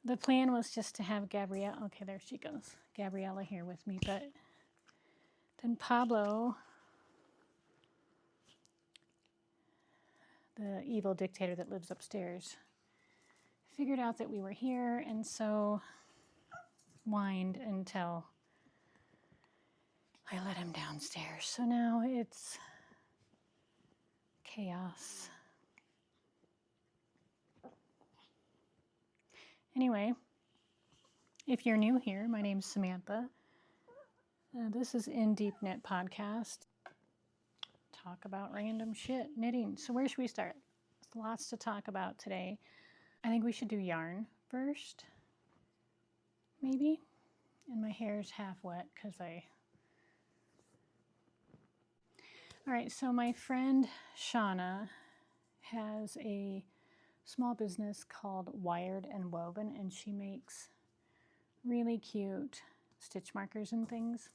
The plan was just to have Gabriella, okay, there she goes, Gabriella here with me, but then Pablo, the evil dictator that lives upstairs, figured out that we were here, and so whined until I let him downstairs. So now it's chaos. Anyway, if you're new here, my name's Samantha. This is In Deep Knit Podcast. Talk about random shit, knitting. So where should we start? There's lots to talk about today. I think we should do yarn first, maybe. And my hair's half wet because All right, so my friend Shauna has a small business called Wired and Woven, and she makes really cute stitch markers and things.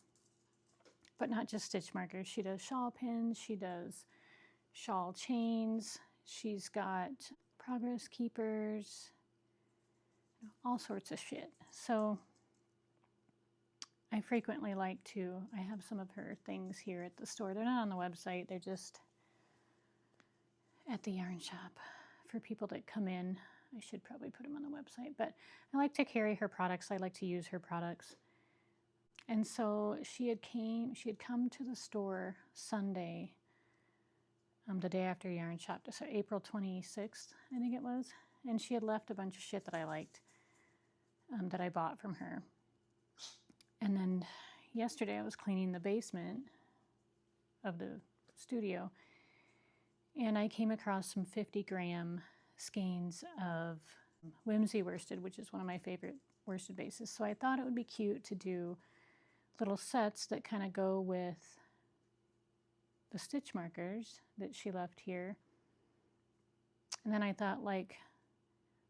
But not just stitch markers. She does shawl pins, she does shawl chains, she's got progress keepers, all sorts of shit. So I frequently I have some of her things here at the store. They're not on the website, they're just at the yarn shop for people that come in. I should probably put them on the website, but I like to carry her products. I like to use her products. And so she had come to the store Sunday, the day after yarn shop, so April 26th, I think it was. And she had left a bunch of shit that I liked, that I bought from her. And then yesterday I was cleaning the basement of the studio, and I came across some 50-gram skeins of Whimsy worsted, which is one of my favorite worsted bases. So I thought it would be cute to do little sets that kind of go with the stitch markers that she left here. And then I thought, like,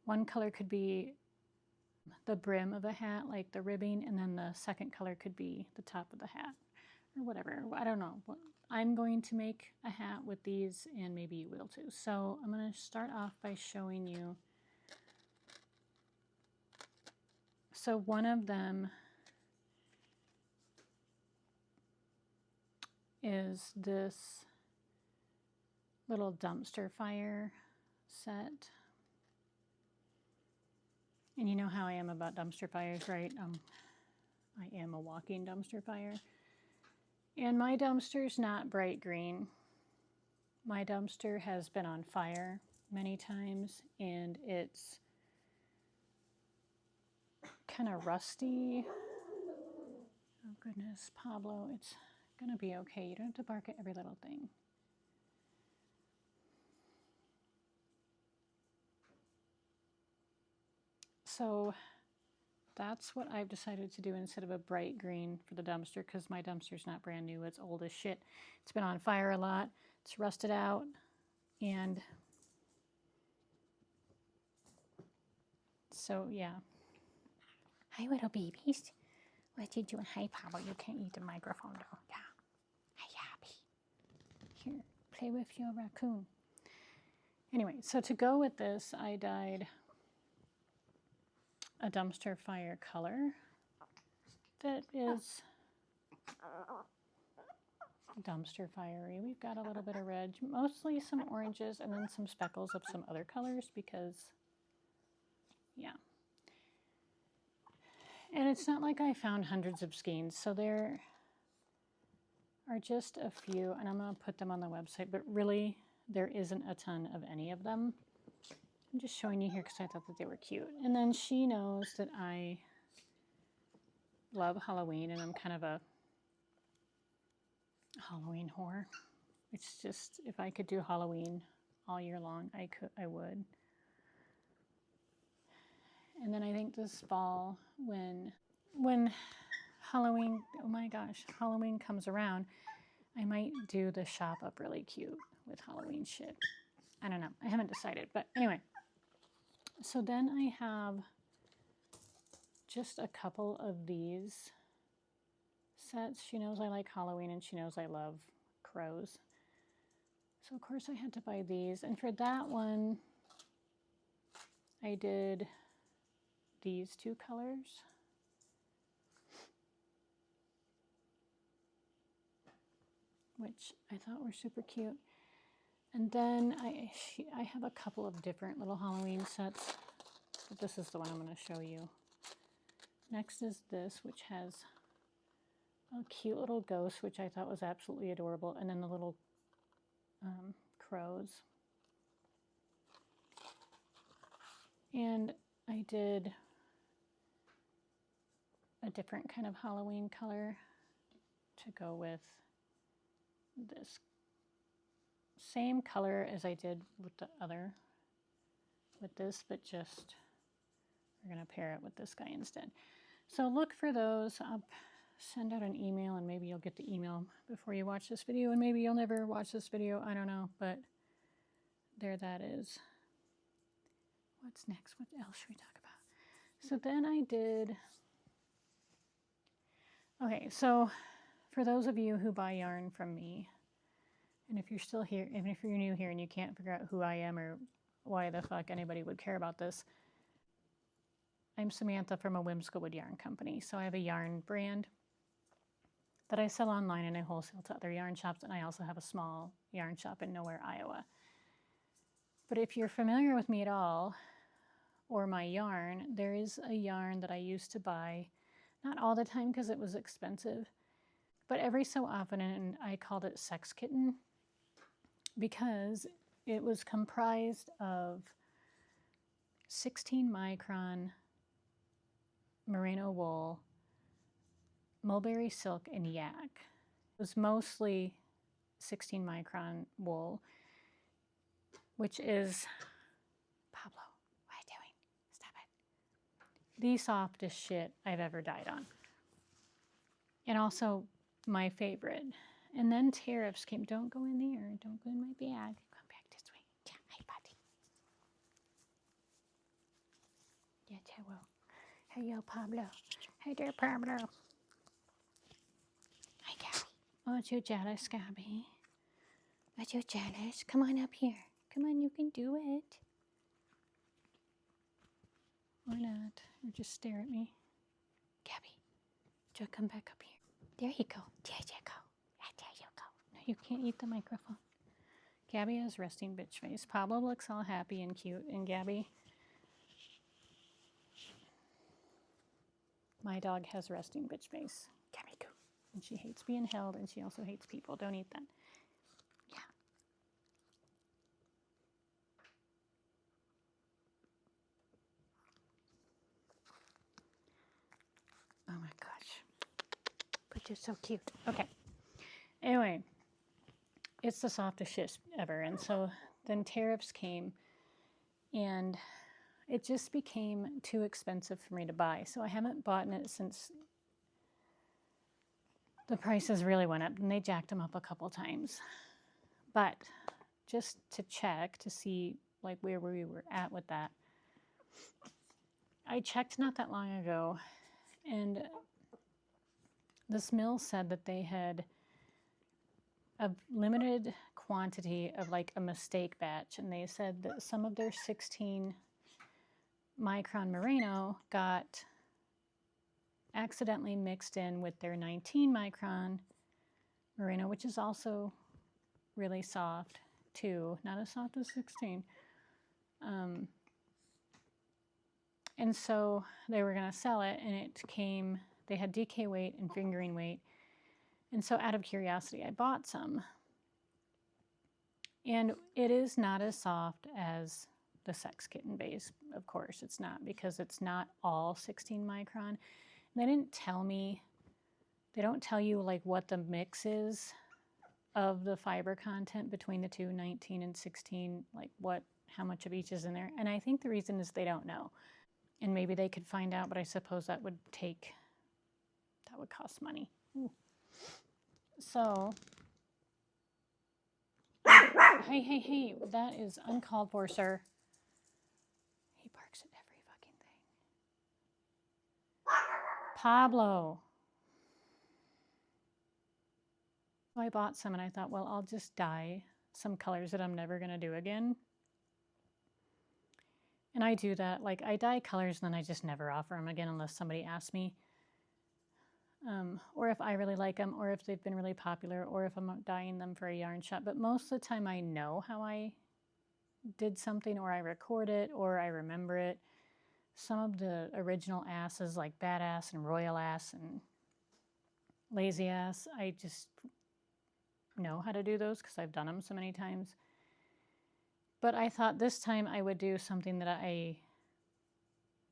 one color could be the brim of a hat, like the ribbing, and then the second color could be the top of the hat or whatever. I don't know. I'm going to make a hat with these, and maybe you will too. So I'm going to start off by showing you. So one of them is this little dumpster fire set. And you know how I am about dumpster fires, right? I am a walking dumpster fire. And my dumpster's not bright green. My dumpster has been on fire many times, and it's kind of rusty. Oh goodness, Pablo, it's gonna be okay. You don't have to bark at every little thing. So that's what I've decided to do instead of a bright green for the dumpster, because my dumpster's not brand new. It's old as shit. It's been on fire a lot. It's rusted out. And so, yeah. Hi, little babies. What you doing? Hi, Pablo. You can't eat the microphone, though. Yeah. Hi, Abby. Here, play with your raccoon. Anyway, so to go with this, I dyed a dumpster fire color that is dumpster fiery. We've got a little bit of red, mostly some oranges, and then some speckles of some other colors because, yeah. And it's not like I found hundreds of skeins, so there are just a few, and I'm going to put them on the website, but really there isn't a ton of any of them. I'm just showing you here because I thought that they were cute. And then she knows that I love Halloween, and I'm kind of a Halloween whore. It's just, if I could do Halloween all year long, I would. And then I think this fall, when Halloween, oh my gosh, Halloween comes around, I might do the shop up really cute with Halloween shit. I don't know. I haven't decided. But anyway, so then I have just a couple of these sets. She knows I like Halloween, and she knows I love crows. So of course I had to buy these. And for that one, I did these two colors. Which I thought were super cute. And then I have a couple of different little Halloween sets, but this is the one I'm going to show you. Next is this, which has a cute little ghost, which I thought was absolutely adorable, and then the little crows. And I did a different kind of Halloween color to go with this same color as I did with the other, with this, but just we're going to pair it with this guy instead. So look for those. I'll send out an email, and maybe you'll get the email before you watch this video, and maybe you'll never watch this video. I don't know, but there that is. What's next? What else should we talk about? So then I did... Okay, so for those of you who buy yarn from me, and if you're still here, even if you're new here and you can't figure out who I am or why the fuck anybody would care about this, I'm Samantha from a Whimsical Wood Yarn Company. So I have a yarn brand that I sell online and I wholesale to other yarn shops, and I also have a small yarn shop in Nowhere, Iowa. But if you're familiar with me at all, or my yarn, there is a yarn that I used to buy, not all the time because it was expensive, but every so often, and I called it Sex Kitten because it was comprised of 16 micron merino wool, mulberry silk, and yak. It was mostly 16 micron wool, which is, Pablo, what are you doing? Stop it. The softest shit I've ever dyed on. And also my favorite. And then tariffs came. Don't go in there. Don't go in my bag. Come back this way. Yeah, hi, buddy. Yes, hello. Hello, Pablo. Hey there, Pablo. Hi, Gabby. Oh, aren't you jealous, Gabby? Aren't you jealous? Come on up here. Come on, you can do it. Or not. Or just stare at me. Gabby, do you come back up here? There you go. There you go. There you go. No, you can't eat the microphone. Gabby has resting bitch face. Pablo looks all happy and cute. And Gabby, my dog, has resting bitch face. Gabby, go. And she hates being held, and she also hates people. Don't eat that. Yeah. Oh my gosh. But you're so cute. Okay. Anyway, it's the softest shit ever. And so then tariffs came, and it just became too expensive for me to buy. So I haven't bought it since the prices really went up, and they jacked them up a couple times. But just to check to see like where we were at with that, I checked not that long ago, and this mill said that they had a limited quantity of like a mistake batch, and they said that some of their 16 micron merino got accidentally mixed in with their 19 micron merino, which is also really soft too, not as soft as 16. And so they were going to sell it, and it came, they had DK weight and fingering weight. And so out of curiosity, I bought some. And it is not as soft as the Sex Kitten base, of course. It's not, because it's not all 16 micron. And they didn't tell me, they don't tell you like what the mix is of the fiber content between the two, 19 and 16, like how much of each is in there. And I think the reason is they don't know. And maybe they could find out, but I suppose that would cost money. Ooh. So, hey, that is uncalled for, sir. He barks at every fucking thing. Pablo. So I bought some, and I thought, well, I'll just dye some colors that I'm never going to do again. And I do that, like I dye colors and then I just never offer them again unless somebody asks me. Or if I really like them, or if they've been really popular, or if I'm dyeing them for a yarn shop. But most of the time I know how I did something, or I record it, or I remember it. Some of the original asses like Badass and Royal Ass and Lazy Ass, I just know how to do those because I've done them so many times. But I thought this time I would do something that I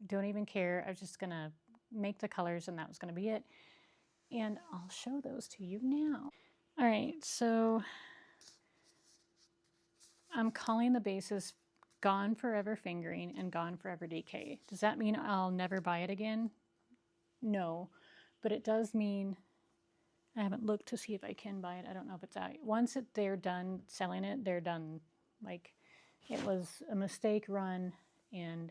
don't even care. I was just going to make the colors and that was going to be it. And I'll show those to you now. All right, so I'm calling the bases Gone Forever Fingering and Gone Forever DK. Does that mean I'll never buy it again? No, but it does mean, I haven't looked to see if I can buy it. I don't know if it's out. Once they're done selling it, they're done. Like, it was a mistake run, and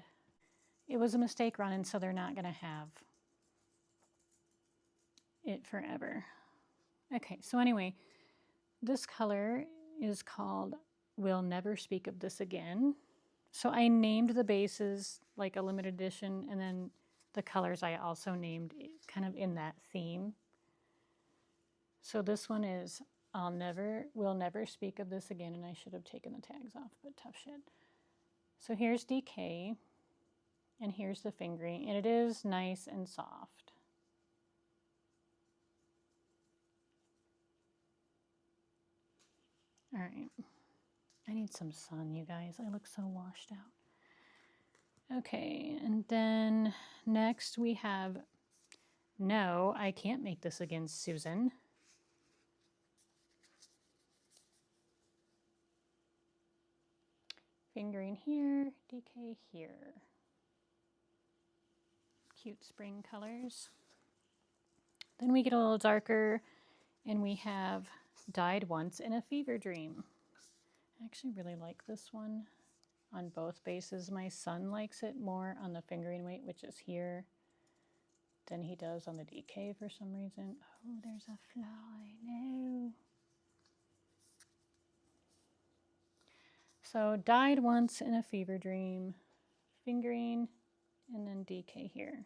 so they're not going to have it forever. Okay, so anyway, this color is called We'll Never Speak of This Again. So I named the bases like a limited edition, and then the colors I also named kind of in that theme. So this one is We'll Never Speak of This Again, and I should have taken the tags off, but tough shit. So here's DK, and here's the fingering, and it is nice and soft. All right, I need some sun, you guys. I look so washed out. Okay, and then next we have No, I Can't Make This Again, Susan. Fingering here, DK here. Cute spring colors. Then we get a little darker, and we have Died Once in a Fever Dream. I actually really like this one on both bases. My son likes it more on the fingering weight, which is here, than he does on the DK for some reason. Oh, there's a fly. No. So Died Once in a Fever Dream, fingering, and then DK here.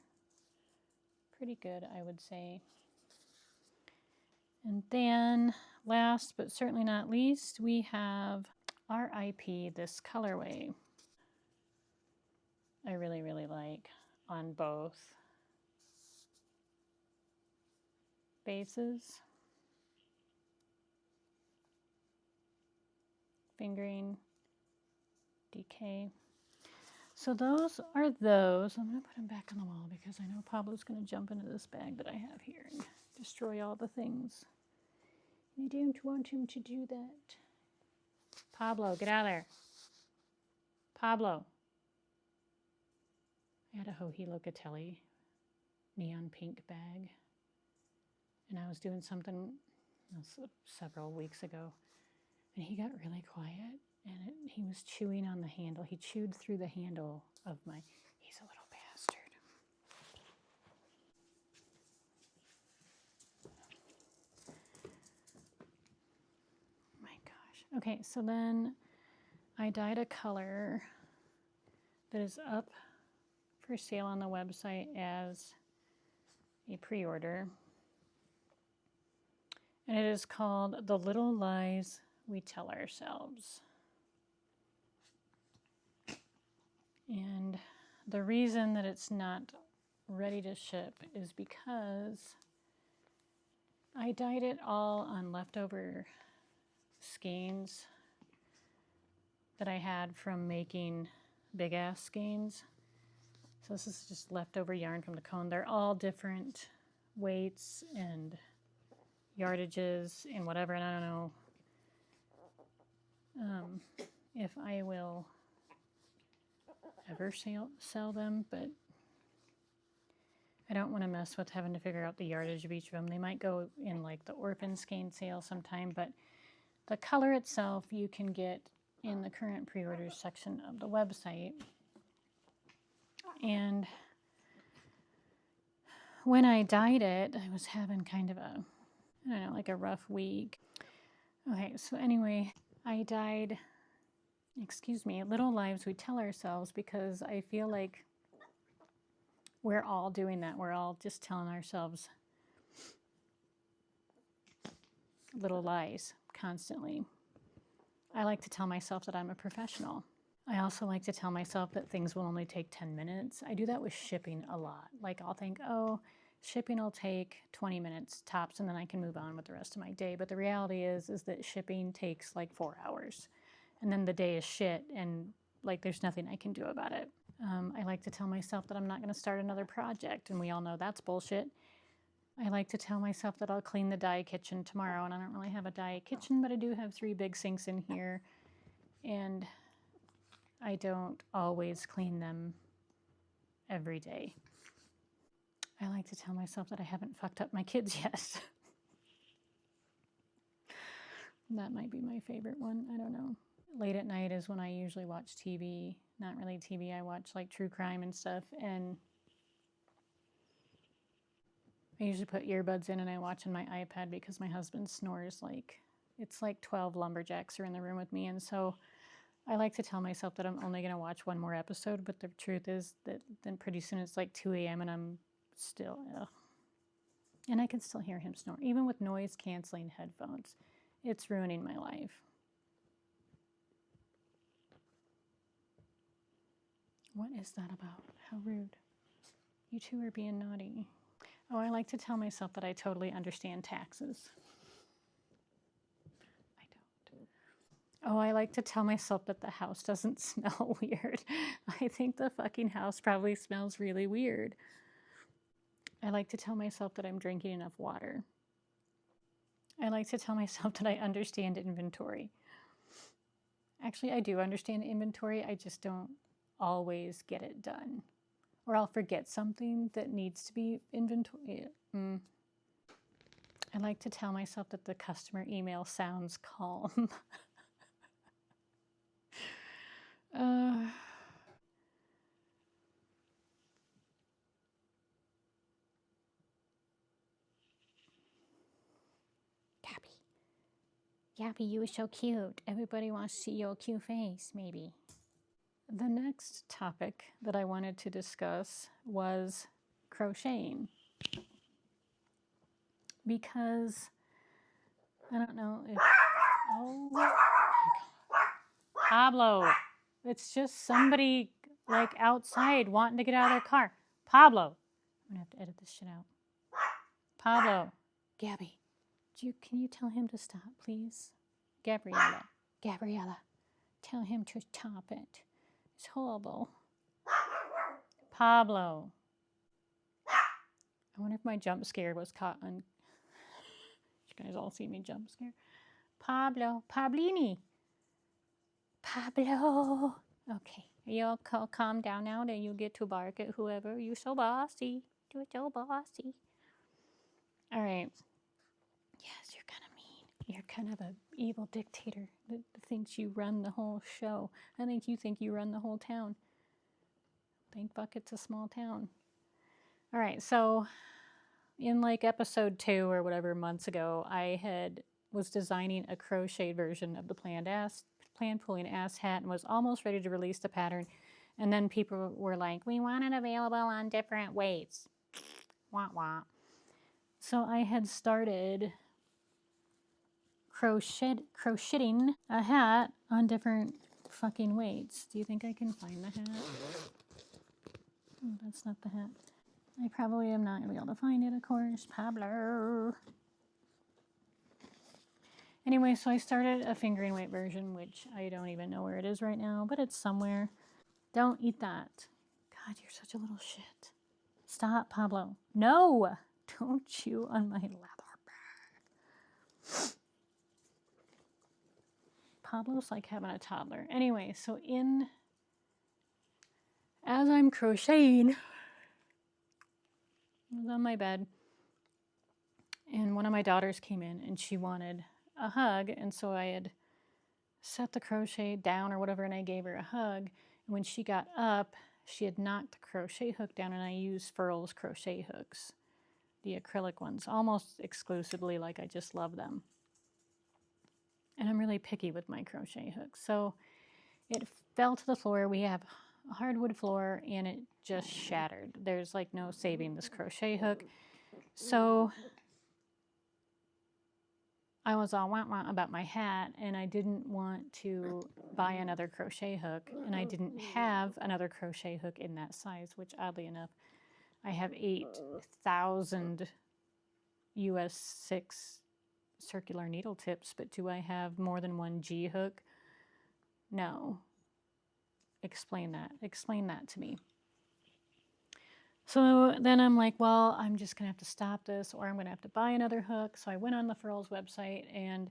Pretty good, I would say. And then last but certainly not least, we have RIP This Colorway. I really, really like on both bases. Fingering, DK. So those are those. I'm going to put them back on the wall because I know Pablo's going to jump into this bag that I have here and destroy all the things. I don't want him to do that. Pablo, get out of there. Pablo. I had a Joji Locatelli neon pink bag, and I was doing something several weeks ago, and he got really quiet, and he was chewing on the handle. He chewed through the handle of my, he's a little bastard. My gosh. Okay, so then I dyed a color that is up for sale on the website as a pre-order. And it is called The Little Lies We Tell Ourselves. And the reason that it's not ready to ship is because I dyed it all on leftover skeins that I had from making big ass skeins. So this is just leftover yarn from the cone. They're all different weights and yardages and whatever, and I don't know if I will ever sell them, but I don't want to mess with having to figure out the yardage of each of them. They might go in like the orphan skein sale sometime, but the color itself you can get in the current pre-orders section of the website. And when I dyed it, I was having kind of a, I don't know, like a rough week. Okay, so anyway, I dyed excuse me, little lies we tell ourselves, because I feel like we're all doing that. We're all just telling ourselves little lies constantly. I like to tell myself that I'm a professional. I also like to tell myself that things will only take 10 minutes. I do that with shipping a lot. Like I'll think, oh, shipping will take 20 minutes tops and then I can move on with the rest of my day. But the reality is that shipping takes like 4 hours. And then the day is shit and like there's nothing I can do about it. I like to tell myself that I'm not going to start another project, and we all know that's bullshit. I like to tell myself that I'll clean the dye kitchen tomorrow, and I don't really have a dye kitchen, but I do have 3 big sinks in here, and I don't always clean them every day. I like to tell myself that I haven't fucked up my kids yet. That might be my favorite one. I don't know. Late at night is when I usually watch TV. Not really TV, I watch like true crime and stuff, and I usually put earbuds in and I watch on my iPad because my husband snores like, it's like 12 lumberjacks are in the room with me, and so I like to tell myself that I'm only going to watch one more episode, but the truth is that then pretty soon it's like 2 a.m. and I'm still, and I can still hear him snore. Even with noise canceling headphones, it's ruining my life. What is that about? How rude. You two are being naughty. Oh, I like to tell myself that I totally understand taxes. I don't. Oh, I like to tell myself that the house doesn't smell weird. I think the fucking house probably smells really weird. I like to tell myself that I'm drinking enough water. I like to tell myself that I understand inventory. Actually, I do understand inventory. I just don't always get it done. Or I'll forget something that needs to be inventory. I like to tell myself that the customer email sounds calm. Gabby, you were so cute. Everybody wants to see your cute face, maybe. The next topic that I wanted to discuss was crocheting. Because I don't know if... Oh my God. Pablo, it's just somebody like outside wanting to get out of their car. Pablo, I'm gonna have to edit this shit out. Pablo, Gabby, can you tell him to stop, please? Gabriella, tell him to stop it. It's horrible. Pablo. I wonder if my jump scare was caught on... You guys all see me jump scare. Pablo, Pablini. Pablo. Okay, you all calm down now, then you get to bark at whoever. You're so bossy. You're so bossy. All right. Yes, you're kind of mean. You're kind of an evil dictator that thinks you run the whole show. I think you think you run the whole town. Thank fuck it's a small town. All right, so in like episode 2 or whatever months ago, I was designing a crochet version of the planned pulling ass hat and was almost ready to release the pattern. And then people were like, we want it available on different weights. Wah wah. So I had started crocheting a hat on different fucking weights. Do you think I can find the hat? Oh, that's not the hat. I probably am not going to be able to find it, of course. Pablo. Anyway, so I started a fingering weight version, which I don't even know where it is right now, but it's somewhere. Don't eat that. God, you're such a little shit. Stop, Pablo. No! Don't chew on my leather bag. Pablo's like having a toddler. Anyway, so as I'm crocheting, I was on my bed, and one of my daughters came in, and she wanted a hug, and so I had set the crochet down or whatever, and I gave her a hug. And when she got up, she had knocked the crochet hook down, and I used Furl's crochet hooks, the acrylic ones, almost exclusively. Like, I just love them. And I'm really picky with my crochet hooks. So it fell to the floor. We have a hardwood floor and it just shattered. There's like no saving this crochet hook. So I was all wah-wah about my hat, and I didn't want to buy another crochet hook, and I didn't have another crochet hook in that size, which oddly enough, I have 8,000 US 6 circular needle tips, but do I have more than one G hook? No. Explain that. Explain that to me. So then I'm like, well, I'm just going to have to stop this, or I'm going to have to buy another hook. So I went on the Furls website, and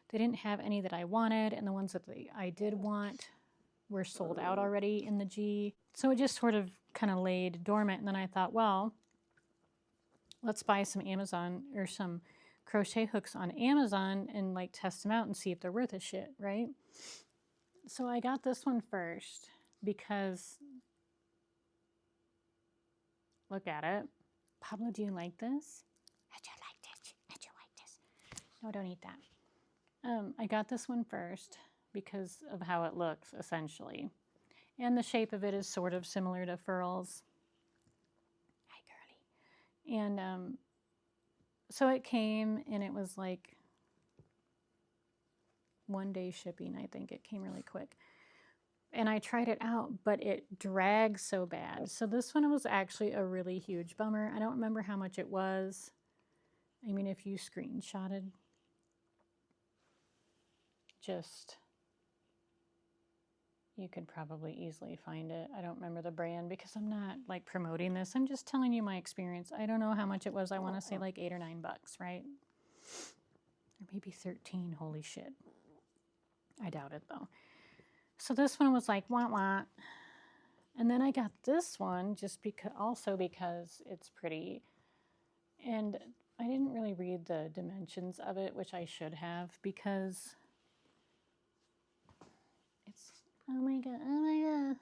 they didn't have any that I wanted, and the ones that I did want were sold out already in the G. So it just sort of kind of laid dormant, and then I thought, well, let's buy some Amazon or some crochet hooks on Amazon and like test them out and see if they're worth a shit, right? So I got this one first because... Look at it. Pablo, do you like this? How'd you like this? How'd you like this? No, don't eat that. I got this one first because of how it looks, essentially. And the shape of it is sort of similar to Furls. Hi, girly. And so it came, and it was like 1-day shipping, I think. It came really quick. And I tried it out, but it drags so bad. So this one was actually a really huge bummer. I don't remember how much it was. I mean, if you screenshotted, you could probably easily find it. I don't remember the brand because I'm not like promoting this. I'm just telling you my experience. I don't know how much it was. I want to say like $8 or $9, right? Or maybe 13. Holy shit. I doubt it though. So this one was like, wah, wah. And then I got this one just because it's pretty. And I didn't really read the dimensions of it, which I should have, because it's, oh my God, oh my God.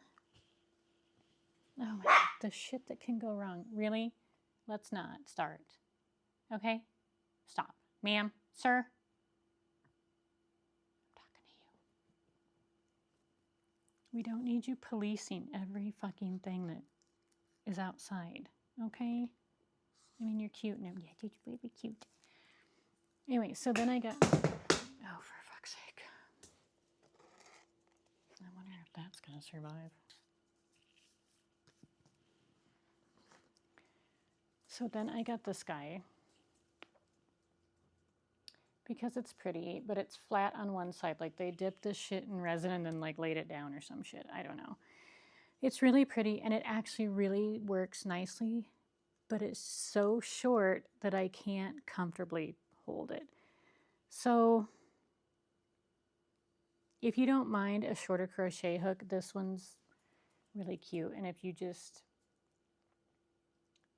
Oh my God, the shit that can go wrong. Really? Let's not start. Okay? Stop. Ma'am, sir? We don't need you policing every fucking thing that is outside, okay? I mean, you're cute now. Yeah, you're very cute. Anyway, so then I got... Oh, for fuck's sake. I wonder if that's going to survive. So then I got this guy. Because it's pretty, but it's flat on one side. Like they dipped this shit in resin and then like laid it down or some shit. I don't know. It's really pretty and it actually really works nicely, but it's so short that I can't comfortably hold it. So if you don't mind a shorter crochet hook, this one's really cute. And if you just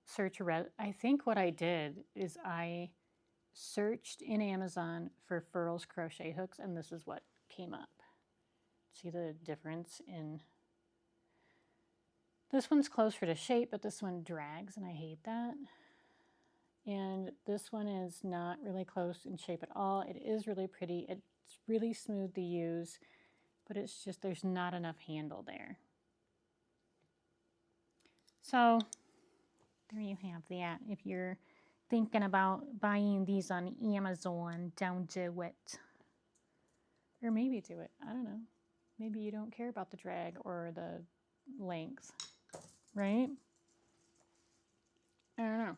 search I think what I did is I searched in Amazon for Furls crochet hooks, and this is what came up. See the difference in... This one's closer to shape, but this one drags, and I hate that. And this one is not really close in shape at all. It is really pretty. It's really smooth to use, but it's just there's not enough handle there. So there you have that. If you're thinking about buying these on Amazon, don't do it. Or maybe do it. I don't know. Maybe you don't care about the drag or the length, right? I don't know.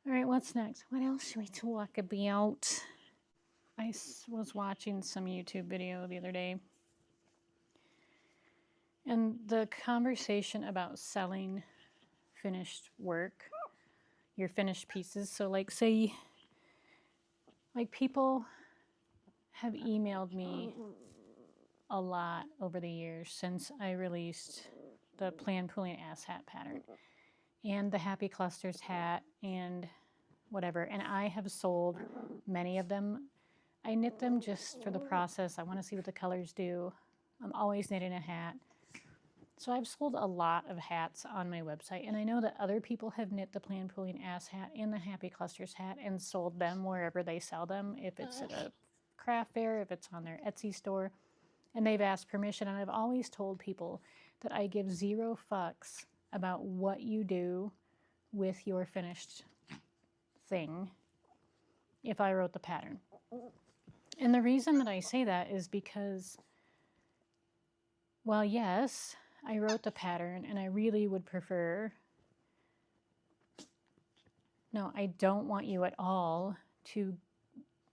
All right, what's next? What else should we talk about? I was watching some YouTube video the other day, and the conversation about selling finished work, your finished pieces. So like say, like people have emailed me a lot over the years since I released the Plan Pulling Ass hat pattern and the Happy Clusters hat and whatever. And I have sold many of them. I knit them just for the process. I want to see what the colors do. I'm always knitting a hat. So I've sold a lot of hats on my website, and I know that other people have knit the Plan Pulling Ass hat and the Happy Clusters hat and sold them wherever they sell them, if it's at a craft fair, if it's on their Etsy store. And they've asked permission, and I've always told people that I give 0 fucks about what you do with your finished thing if I wrote the pattern. And the reason that I say that is because, well, yes, I wrote the pattern and I really would prefer, no, I don't want you at all to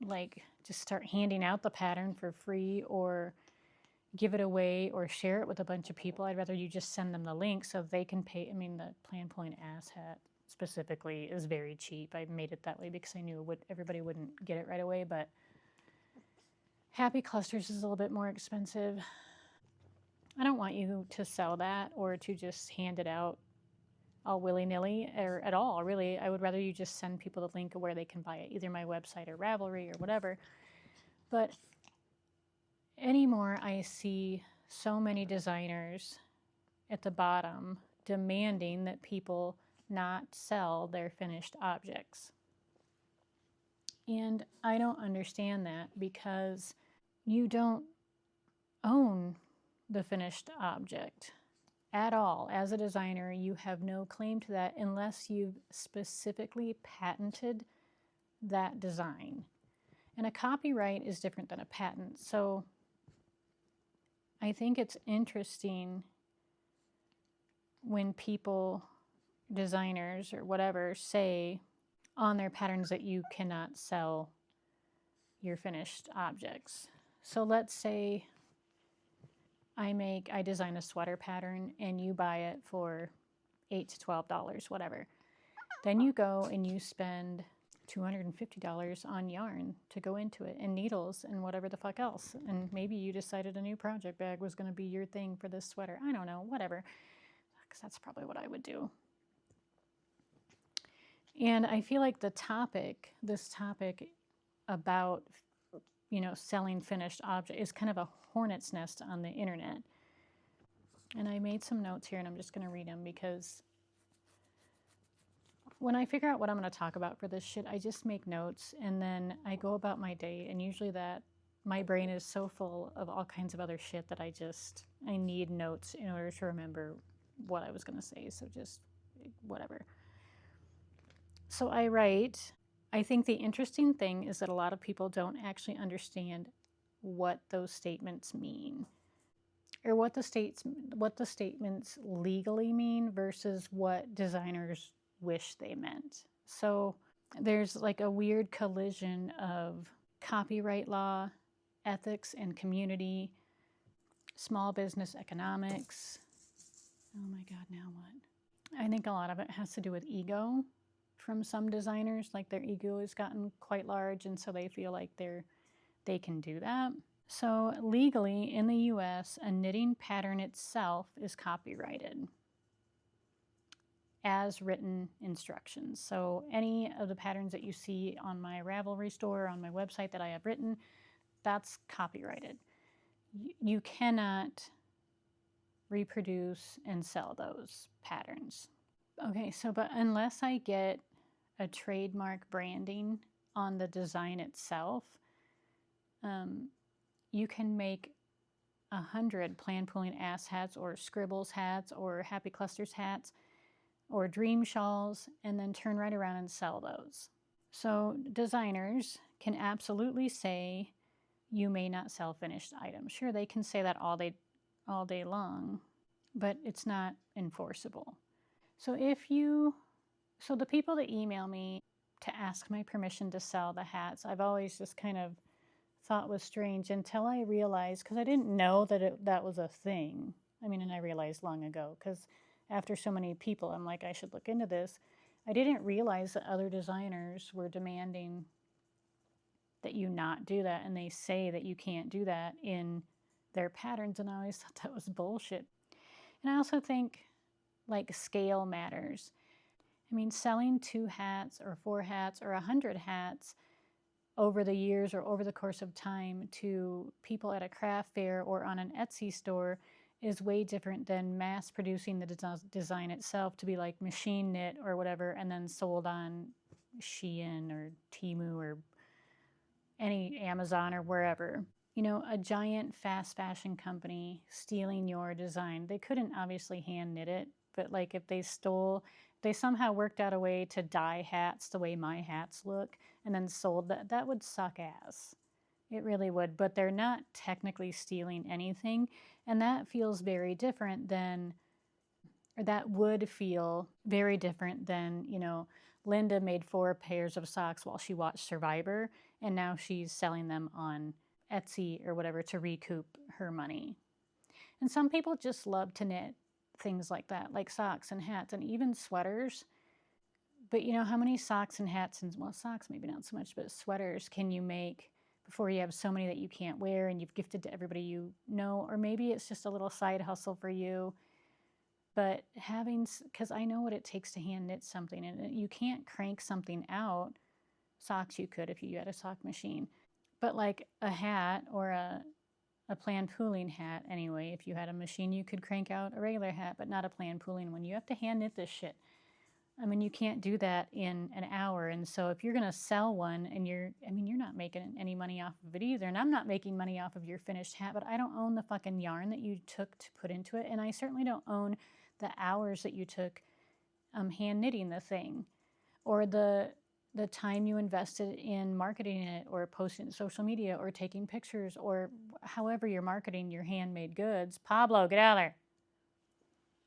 like just start handing out the pattern for free or give it away or share it with a bunch of people. I'd rather you just send them the link so they can pay. I mean, the Plan Pulling Ass Hat specifically is very cheap. I made it that way because I knew everybody wouldn't get it right away, but Happy Clusters is a little bit more expensive. I don't want you to sell that or to just hand it out all willy-nilly or at all, really. I would rather you just send people the link of where they can buy it, either my website or Ravelry or whatever. But anymore, I see so many designers at the bottom demanding that people not sell their finished objects. And I don't understand that, because you don't own the finished object at all. As a designer, you have no claim to that unless you've specifically patented that design. And a copyright is different than a patent. So I think it's interesting when people, designers or whatever, say on their patterns that you cannot sell your finished objects. So let's say I design a sweater pattern and you buy it for $8 to $12, whatever. Then you go and you spend $250 on yarn to go into it, and needles and whatever the fuck else. And maybe you decided a new project bag was going to be your thing for this sweater. I don't know, whatever. Because that's probably what I would do. And I feel like this topic about, selling finished objects is kind of a hornet's nest on the internet. And I made some notes here, and I'm just going to read them, because when I figure out what I'm going to talk about for this shit, I just make notes and then I go about my day. And usually my brain is so full of all kinds of other shit that I need notes in order to remember what I was going to say. So just whatever. So I write. I think the interesting thing is that a lot of people don't actually understand what those statements mean, or what the statements legally mean versus what designers wish they meant. So there's like a weird collision of copyright law, ethics and community, small business economics. Oh my God, now what? I think a lot of it has to do with ego from some designers. Like their ego has gotten quite large, and so they feel like they can do that. So legally in the US, a knitting pattern itself is copyrighted as written instructions. So any of the patterns that you see on my Ravelry store, on my website that I have written, that's copyrighted. You cannot reproduce and sell those patterns. Okay, so but unless I get a trademark branding on the design itself, you can make 100 Plan Pulling Ass hats or Scribbles hats or Happy Clusters hats or Dream shawls, and then turn right around and sell those. So designers can absolutely say you may not sell finished items. Sure, they can say that all day long, but it's not enforceable. So the people that email me to ask my permission to sell the hats, I've always just kind of thought was strange until I realized, because I didn't know that was a thing. I mean, and I realized long ago, because after so many people, I'm like, I should look into this. I didn't realize that other designers were demanding that you not do that, and they say that you can't do that in their patterns, and I always thought that was bullshit. And I also think, like, scale matters. I mean, selling 2 hats or 4 hats or 100 hats over the years or over the course of time to people at a craft fair or on an Etsy store is way different than mass producing the design itself to be like machine knit or whatever and then sold on Shein or Temu or any Amazon or wherever. you know, a giant fast fashion company stealing your design. They couldn't obviously hand knit it, but like if they stole, they somehow worked out a way to dye hats the way my hats look and then sold that, that would suck ass. It really would, but they're not technically stealing anything. And that feels very different than, or that would feel very different than, you know, Linda made 4 pairs of socks while she watched Survivor, and now she's selling them on Etsy or whatever to recoup her money. And some people just love to knit things like that, like socks and hats and even sweaters. But you know, how many socks and hats and, well, socks maybe not so much, but sweaters can you make before you have so many that you can't wear and you've gifted to everybody you know? Or maybe it's just a little side hustle for you. But having, because I know what it takes to hand knit something, and you can't crank something out. Socks you could if you had a sock machine. But like a hat or a plan pooling hat anyway, if you had a machine, you could crank out a regular hat, but not a plan pooling one. You have to hand knit this shit. I mean, you can't do that in an hour. And so if you're going to sell one and you're not making any money off of it either. And I'm not making money off of your finished hat, but I don't own the fucking yarn that you took to put into it. And I certainly don't own the hours that you took hand knitting the thing, or the time you invested in marketing it or posting it to social media or taking pictures or however you're marketing your handmade goods. Pablo, get out of there.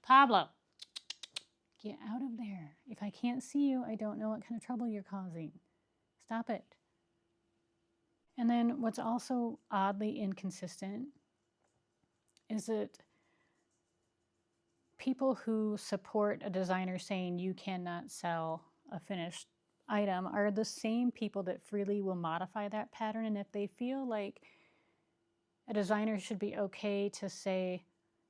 Pablo, get out of there. If I can't see you, I don't know what kind of trouble you're causing. Stop it. And then what's also oddly inconsistent is that people who support a designer saying you cannot sell a finished item are the same people that freely will modify that pattern. And if they feel like a designer should be okay to say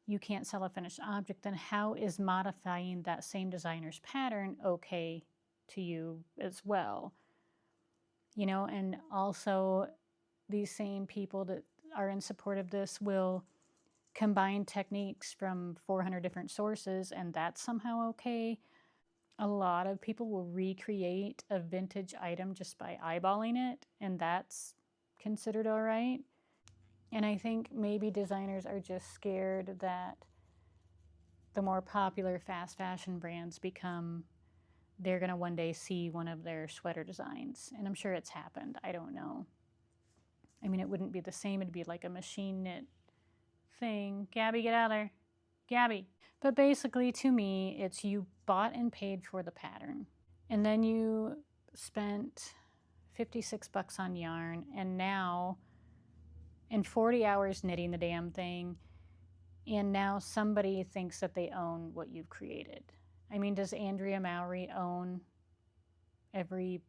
you can't sell a finished object, then how is modifying that same designer's pattern okay to you as well? You know, and also these same people that are in support of this will combine techniques from 400 different sources, and that's somehow okay. A lot of people will recreate a vintage item just by eyeballing it, and that's considered all right. And I think maybe designers are just scared that the more popular fast fashion brands become, they're going to one day see one of their sweater designs. And I'm sure it's happened. I don't know. I mean, it wouldn't be the same. It'd be like a machine knit thing. Gabby, get out of there. Gabby. But basically, to me, it's you bought and paid for the pattern. And then you spent $56 on yarn, and now in 40 hours knitting the damn thing, and now somebody thinks that they own what you've created. I mean, does Andrea Mowry own every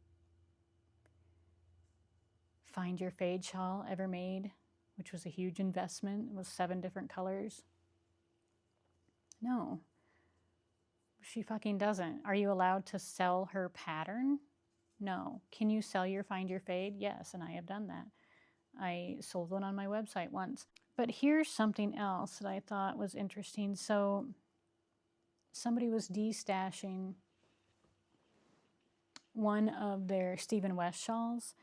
Find Your Fade shawl ever made, which was a huge investment? It was 7 different colors. No, she fucking doesn't. Are you allowed to sell her pattern? No. Can you sell your Find Your Fade? Yes, and I have done that. I sold one on my website once. But here's something else that I thought was interesting. So somebody was destashing one of their Stephen West shawls,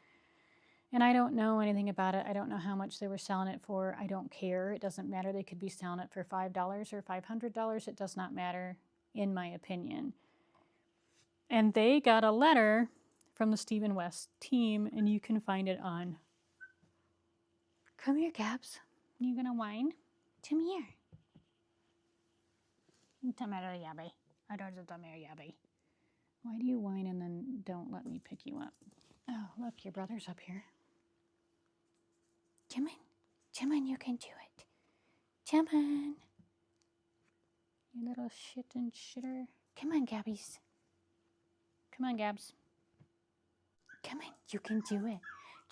and I don't know anything about it. I don't know how much they were selling it for. I don't care. It doesn't matter. They could be selling it for $5 or $500. It does not matter, in my opinion. And they got a letter from the Stephen West team, and you can find it on... Come here, Gabs. You gonna whine? Come here. Yabby. Why do you whine and then don't let me pick you up? Oh, look, your brother's up here. Come on. Come on, you can do it. Come on. You little shit and shitter. Come on, Gabbies. Come on, Gabs. Come on, you can do it.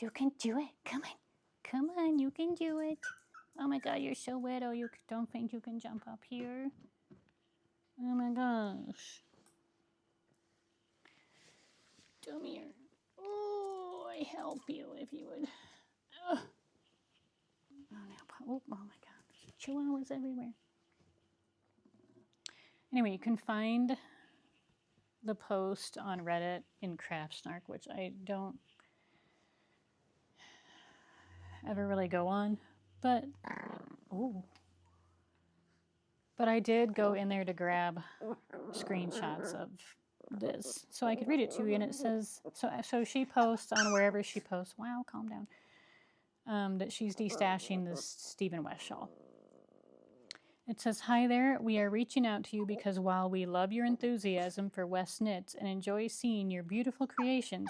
You can do it. Come on. Come on, you can do it. Oh my God, you're so wet. Oh, you don't think you can jump up here? Oh my gosh. Come here. Oh, I help you if you would. Oh, oh my God. Chihuahuas everywhere. Anyway, you can find the post on Reddit in Craft Snark, which I ever really go on, but ooh. But I did go in there to grab screenshots of this so I could read it to you. And it says, so she posts on wherever she posts. Wow, calm down. That she's destashing this Stephen West shawl. It says, "Hi there. We are reaching out to you because while we love your enthusiasm for West Knits and enjoy seeing your beautiful creations,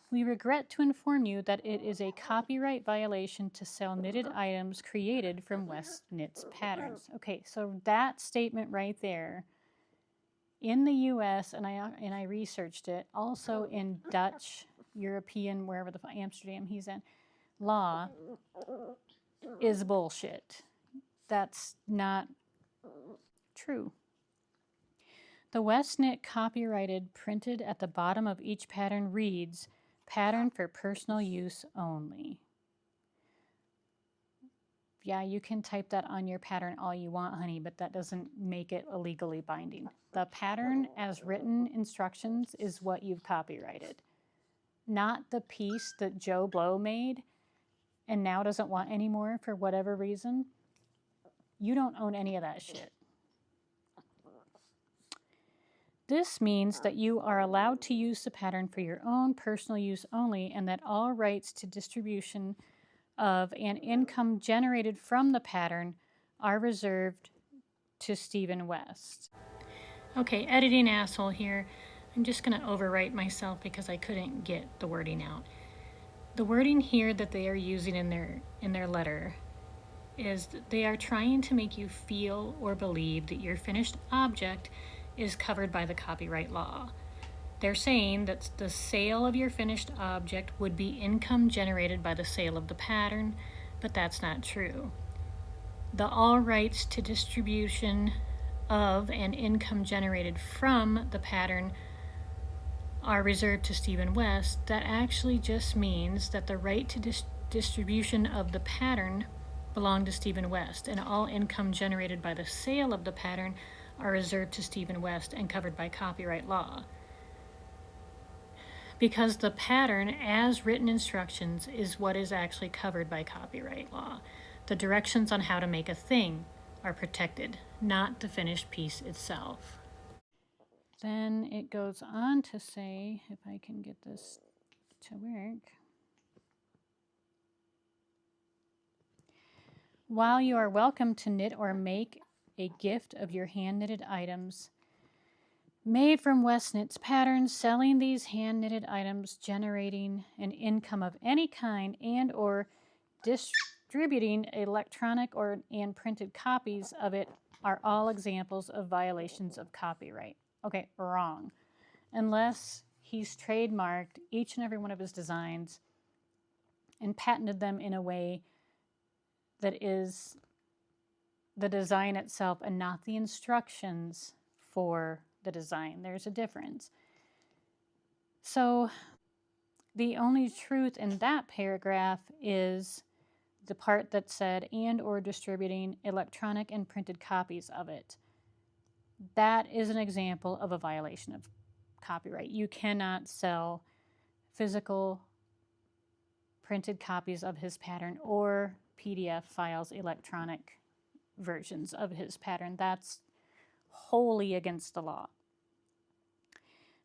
we regret to inform you that it is a copyright violation to sell knitted items created from West Knits patterns." Okay, so that statement right there, in the U.S., and I researched it, also in Dutch, European, wherever the Amsterdam he's in, law is bullshit. That's not true. The West Knit copyrighted printed at the bottom of each pattern reads, "Pattern for personal use only." Yeah, you can type that on your pattern all you want, honey, but that doesn't make it illegally binding. The pattern as written instructions is what you've copyrighted, not the piece that Joe Blow made and now doesn't want anymore for whatever reason. You don't own any of that shit. This means that you are allowed to use the pattern for your own personal use only, and that all rights to distribution of and income generated from the pattern are reserved to Stephen West. Okay, editing asshole here. I'm just going to overwrite myself because I couldn't get the wording out. The wording here that they are using in their letter is that they are trying to make you feel or believe that your finished object is covered by the copyright law. They're saying that the sale of your finished object would be income generated by the sale of the pattern, but that's not true. The all rights to distribution of and income generated from the pattern are reserved to Stephen West. That actually just means that the right to distribution of the pattern belong to Stephen West, and all income generated by the sale of the pattern are reserved to Stephen West and covered by copyright law. Because the pattern as written instructions is what is actually covered by copyright law. The directions on how to make a thing are protected, not the finished piece itself. Then it goes on to say, if I can get this to work, while you are welcome to knit or make a gift of your hand-knitted items made from West Knits patterns, selling these hand-knitted items, generating an income of any kind, and or distributing electronic and printed copies of it are all examples of violations of copyright. Okay, wrong. Unless he's trademarked each and every one of his designs and patented them in a way that is the design itself and not the instructions for the design. There's a difference. So the only truth in that paragraph is the part that said and or distributing electronic and printed copies of it. That is an example of a violation of copyright. You cannot sell physical printed copies of his pattern or PDF files, electronic versions of his pattern. That's wholly against the law.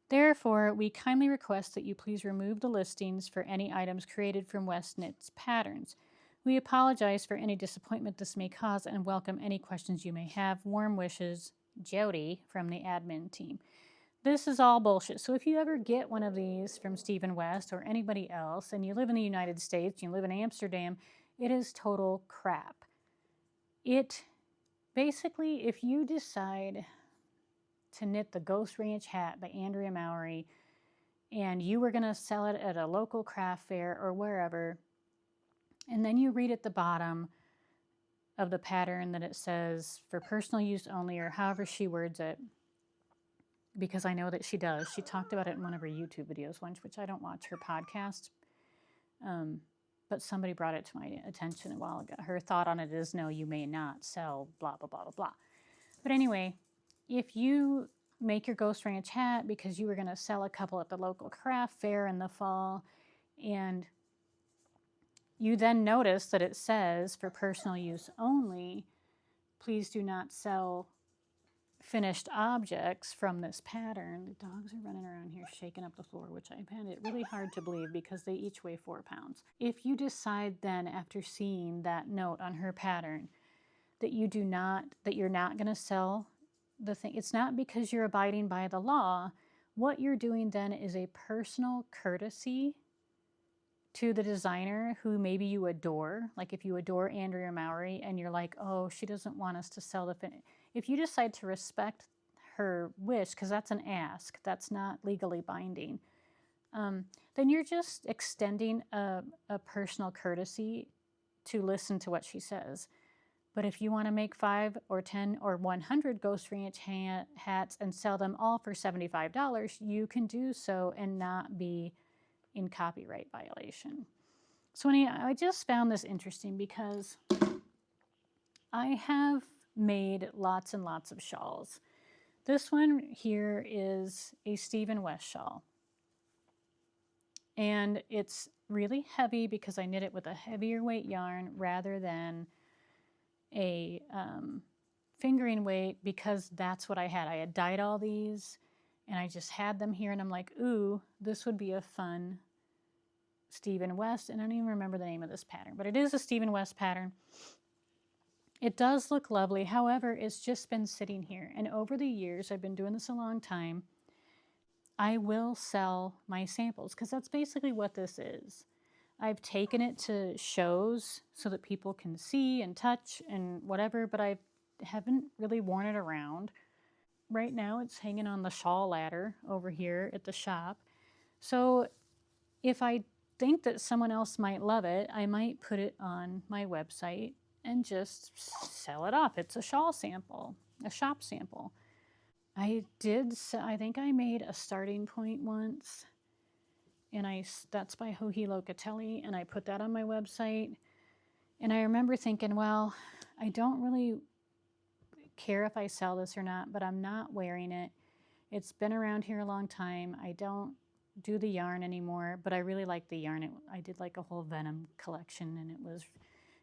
Therefore, we kindly request that you please remove the listings for any items created from West Knits patterns. We apologize for any disappointment this may cause and welcome any questions you may have. Warm wishes, Jody from the admin team. This is all bullshit. So if you ever get one of these from Stephen West or anybody else and you live in the United States, you live in Amsterdam, it is total crap. It basically, if you decide to knit the Ghost Ranch hat by Andrea Mowry and you were going to sell it at a local craft fair or wherever, and then you read at the bottom of the pattern that it says for personal use only, or however she words it, because I know that she does. She talked about it in one of her YouTube videos once, which I don't watch her podcast, but somebody brought it to my attention a while ago. Her thought on it is, no, you may not sell blah, blah, blah, blah, blah. But anyway, if you make your Ghost Ranch hat because you were going to sell a couple at the local craft fair in the fall, and you then notice that it says for personal use only, please do not sell finished objects from this pattern. The dogs are running around here shaking up the floor, which I find it really hard to believe because they each weigh 4 pounds. If you decide then after seeing that note on her pattern that you're not going to sell the thing, it's not because you're abiding by the law. What you're doing then is a personal courtesy to the designer who maybe you adore. Like if you adore Andrea Mowry and you're like, oh, she doesn't want us to sell the finish. If you decide to respect her wish, because that's an ask, that's not legally binding, then you're just extending a personal courtesy to listen to what she says. But if you want to make 5 or 10 or 100 Ghost Ranch hats and sell them all for $75, you can do so and not be in copyright violation. So I just found this interesting because I have made lots and lots of shawls. This one here is a Stephen West shawl. And it's really heavy because I knit it with a heavier weight yarn rather than a fingering weight, because that's what I had. I had dyed all these and I just had them here and I'm like, ooh, this would be a fun Stephen West. And I don't even remember the name of this pattern, but it is a Stephen West pattern. It does look lovely. However, it's just been sitting here. And over the years, I've been doing this a long time, I will sell my samples because that's basically what this is. I've taken it to shows so that people can see and touch and whatever, but I haven't really worn it around. Right now it's hanging on the shawl ladder over here at the shop. So if I think that someone else might love it, I might put it on my website and just sell it off. It's a shawl sample, a shop sample. I think I made a starting point once, and that's by Joji Locatelli, and I put that on my website. And I remember thinking, well, I don't really care if I sell this or not, but I'm not wearing it. It's been around here a long time. I don't do the yarn anymore, but I really like the yarn. I did like a whole venom collection, and it was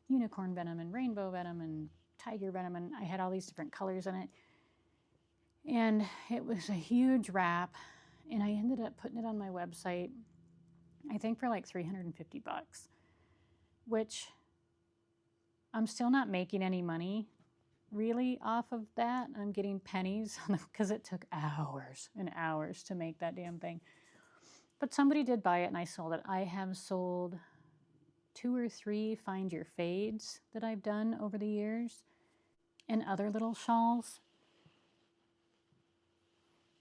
unicorn venom and rainbow venom and tiger venom, and I had all these different colors in it. And it was a huge wrap, and I ended up putting it on my website, I think for like $350, which I'm still not making any money really off of that. I'm getting pennies because it took hours and hours to make that damn thing. But somebody did buy it and I sold it. I have sold 2 or 3 Find Your Fades that I've done over the years, and other little shawls.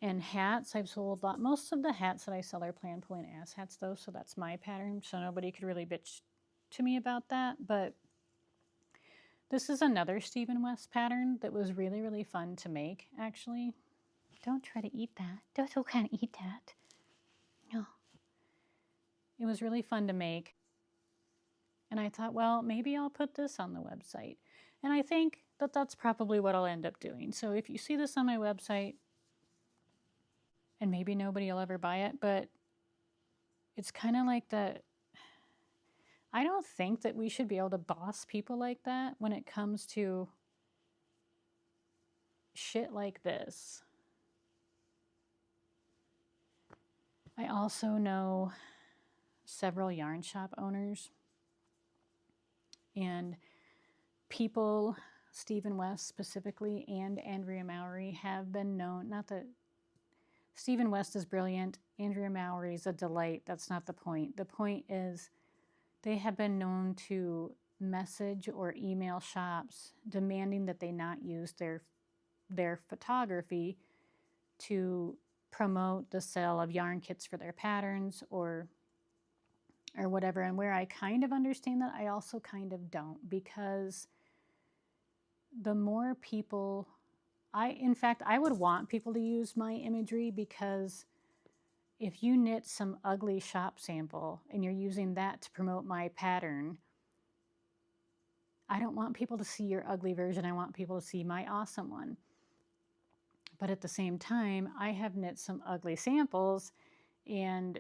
And hats, I've sold a lot. Most of the hats that I sell are plan pulling ass hats though, so that's my pattern, so nobody could really bitch to me about that. But this is another Stephen West pattern that was really, really fun to make, actually. Don't try to eat that. Don't kind of eat that. No. It was really fun to make. And I thought, well, maybe I'll put this on the website. And I think that that's probably what I'll end up doing. So if you see this on my website, and maybe nobody will ever buy it, but it's kind of like that. I don't think that we should be able to boss people like that when it comes to shit like this. I also know several yarn shop owners, and people, Stephen West specifically and Andrea Mowry, have been known, not that Stephen West is brilliant, Andrea Mowry is a delight, that's not the point. The point is they have been known to message or email shops demanding that they not use their photography to promote the sale of yarn kits for their patterns or whatever. And where I kind of understand that, I also kind of don't, because the more people, in fact, I would want people to use my imagery, because if you knit some ugly shop sample and you're using that to promote my pattern, I don't want people to see your ugly version. I want people to see my awesome one. But at the same time, I have knit some ugly samples, and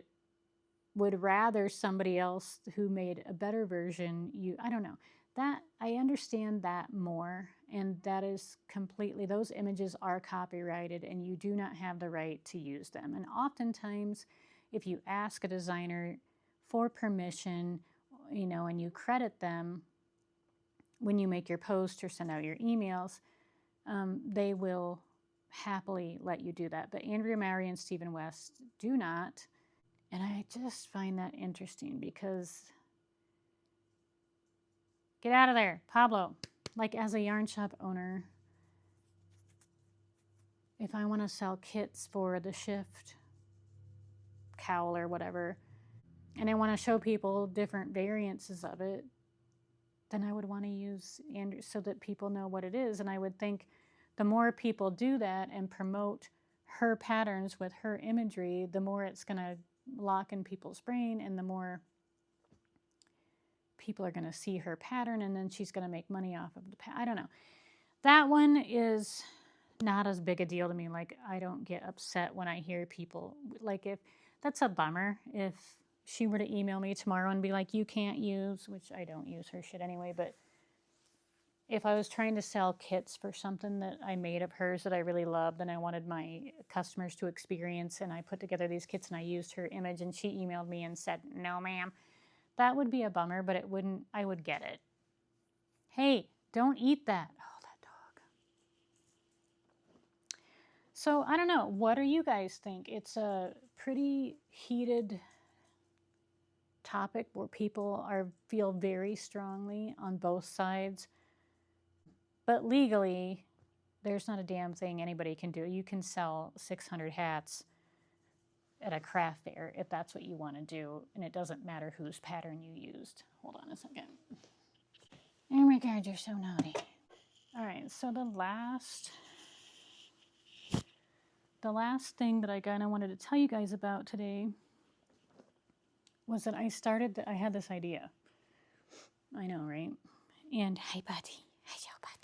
would rather somebody else who made a better version, I don't know. That I understand that more, and that is completely, those images are copyrighted and you do not have the right to use them. And oftentimes, if you ask a designer for permission, and you credit them when you make your post or send out your emails, they will happily let you do that. But Andrea Mowry and Stephen West do not. And I just find that interesting because, get out of there, Pablo. Like, as a yarn shop owner, if I want to sell kits for the shift cowl or whatever, and I want to show people different variances of it, then I would want to use Andrea so that people know what it is. And I would think the more people do that and promote her patterns with her imagery, the more it's going to lock in people's brain, and the more people are going to see her pattern, and then she's going to make money off of the I don't know. That one is not as big a deal to me. Like, I don't get upset when I hear people, like, if that's a bummer if she were to email me tomorrow and be like, you can't use, which I don't use her shit anyway, but if I was trying to sell kits for something that I made of hers that I really loved and I wanted my customers to experience, and I put together these kits and I used her image and she emailed me and said, no ma'am, that would be a bummer, but I would get it. Hey, don't eat that. Oh, that dog. So I don't know. What do you guys think? It's a pretty heated topic where people feel very strongly on both sides. But legally, there's not a damn thing anybody can do. You can sell 600 hats at a craft fair if that's what you want to do, and it doesn't matter whose pattern you used. Hold on a second. Oh my God, you're so naughty. All right, so the last thing that I kind of wanted to tell you guys about today was that I had this idea. I know, right? And hi, buddy. Hello, buddy.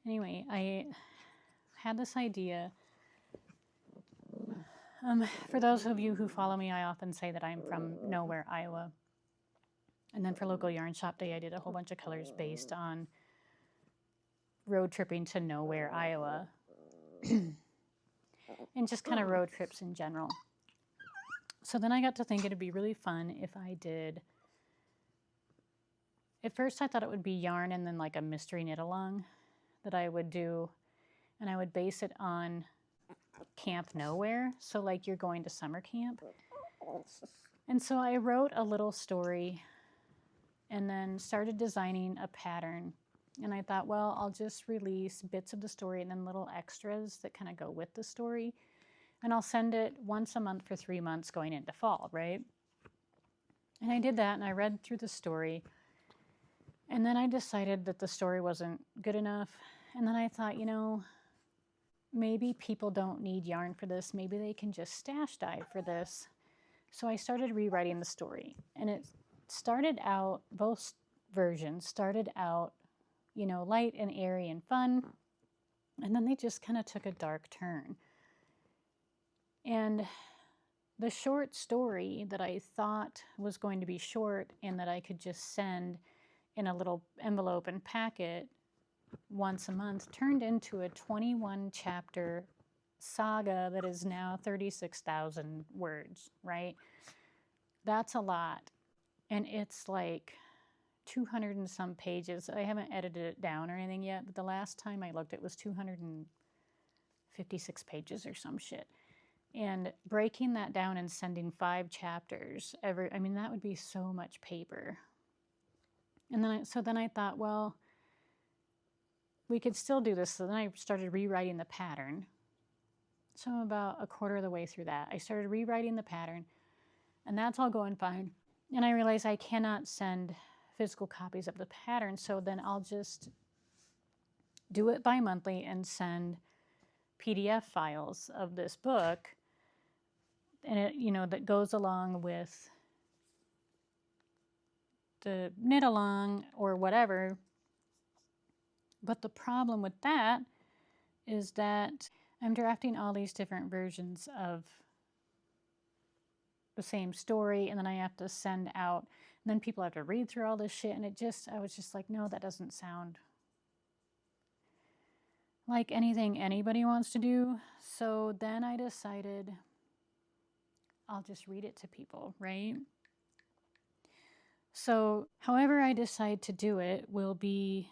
Anyway, I had this idea. For those of you who follow me, I often say that I'm from nowhere, Iowa. And then for Local Yarn Shop Day, I did a whole bunch of colors based on road tripping to nowhere, Iowa. And just kind of road trips in general. So then I got to think it'd be really fun if I did. At first I thought it would be yarn and then like a mystery knit along that I would do, and I would base it on Camp Nowhere. So like you're going to summer camp. And so I wrote a little story and then started designing a pattern. And I thought, well, I'll just release bits of the story and then little extras that kind of go with the story. And I'll send it once a month for 3 months going into fall, right? And I did that, and I read through the story. And then I decided that the story wasn't good enough. And then I thought, maybe people don't need yarn for this. Maybe they can just stash dye for this. So I started rewriting the story. And it started out, both versions started out, light and airy and fun. And then they just kind of took a dark turn. And the short story that I thought was going to be short and that I could just send in a little envelope and packet once a month turned into a 21-chapter saga that is now 36,000 words, right? That's a lot. And it's like 200 and some pages. I haven't edited it down or anything yet, but the last time I looked, it was 256 pages or some shit. And breaking that down and sending 5 chapters that would be so much paper. And then I thought, well, we could still do this. So then I started rewriting the pattern. So I'm about a quarter of the way through that. I started rewriting the pattern, and that's all going fine. And I realized I cannot send physical copies of the pattern, so then I'll just do it bi-monthly and send PDF files of this book, and it, that goes along with to knit along or whatever. But the problem with that is that I'm drafting all these different versions of the same story, and then I have to send out, and then people have to read through all this shit, and I was just like, no, that doesn't sound like anything anybody wants to do. So then I decided I'll just read it to people, right? So however I decide to do it will be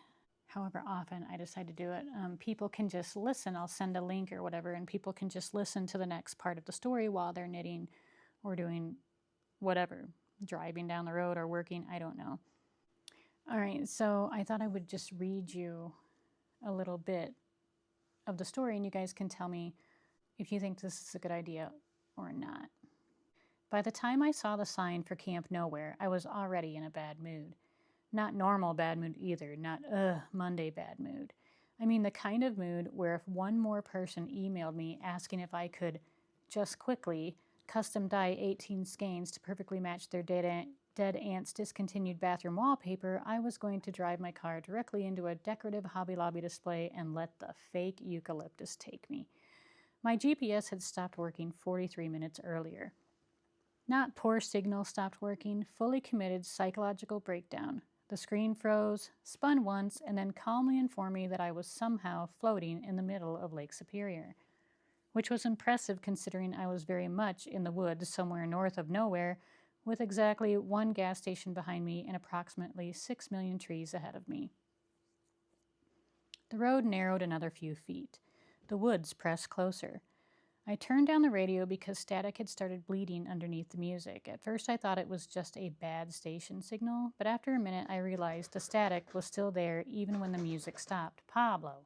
however often I decide to do it. People can just listen. I'll send a link or whatever, and people can just listen to the next part of the story while they're knitting or doing whatever, driving down the road or working, I don't know. All right, so I thought I would just read you a little bit of the story, and you guys can tell me if you think this is a good idea or not. By the time I saw the sign for Camp Nowhere, I was already in a bad mood. Not normal bad mood either, not Monday bad mood. I mean the kind of mood where if one more person emailed me asking if I could just quickly custom dye 18 skeins to perfectly match their dead aunt's discontinued bathroom wallpaper, I was going to drive my car directly into a decorative Hobby Lobby display and let the fake eucalyptus take me. My GPS had stopped working 43 minutes earlier. Not poor signal stopped working, fully committed psychological breakdown. The screen froze, spun once, and then calmly informed me that I was somehow floating in the middle of Lake Superior, which was impressive considering I was very much in the woods somewhere north of nowhere, with exactly one gas station behind me and approximately 6 million trees ahead of me. The road narrowed another few feet. The woods pressed closer. I turned down the radio because static had started bleeding underneath the music. At first I thought it was just a bad station signal, but after a minute I realized the static was still there even when the music stopped. Pablo.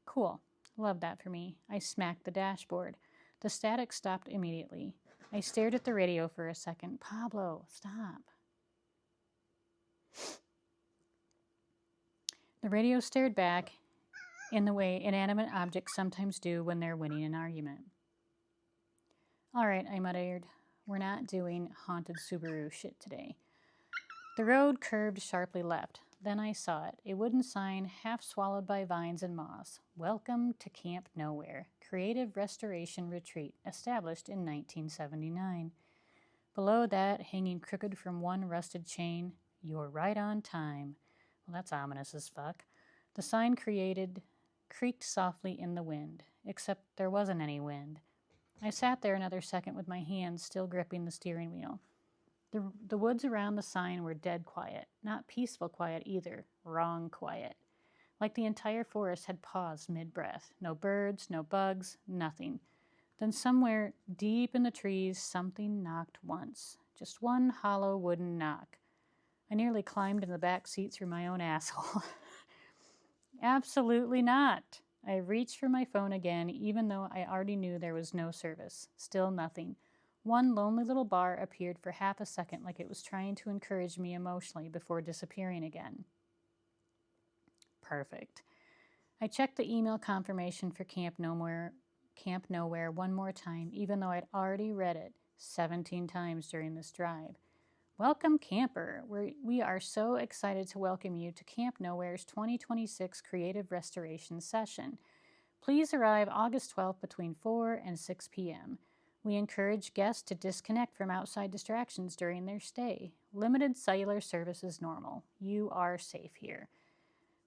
Cool. Love that for me. I smacked the dashboard. The static stopped immediately. I stared at the radio for a second. Pablo, stop. The radio stared back in the way inanimate objects sometimes do when they're winning an argument. All right, I muttered. We're not doing haunted Subaru shit today. The road curved sharply left. Then I saw it, a wooden sign half swallowed by vines and moss. Welcome to Camp Nowhere, Creative Restoration Retreat, established in 1979. Below that, hanging crooked from one rusted chain, you're right on time. Well, that's ominous as fuck. The sign creaked softly in the wind, except there wasn't any wind. I sat there another second with my hands still gripping the steering wheel. The woods around the sign were dead quiet. Not peaceful quiet either. Wrong quiet. Like the entire forest had paused mid-breath. No birds, no bugs, nothing. Then somewhere deep in the trees, something knocked once. Just one hollow wooden knock. I nearly climbed in the back seat through my own asshole. Absolutely not. I reached for my phone again, even though I already knew there was no service. Still nothing. One lonely little bar appeared for half a second like it was trying to encourage me emotionally before disappearing again. Perfect. I checked the email confirmation for Camp Nowhere one more time, even though I'd already read it 17 times during this drive. Welcome, camper. We are so excited to welcome you to Camp Nowhere's 2026 Creative Restoration Session. Please arrive August 12th between 4 and 6 p.m. We encourage guests to disconnect from outside distractions during their stay. Limited cellular service is normal. You are safe here.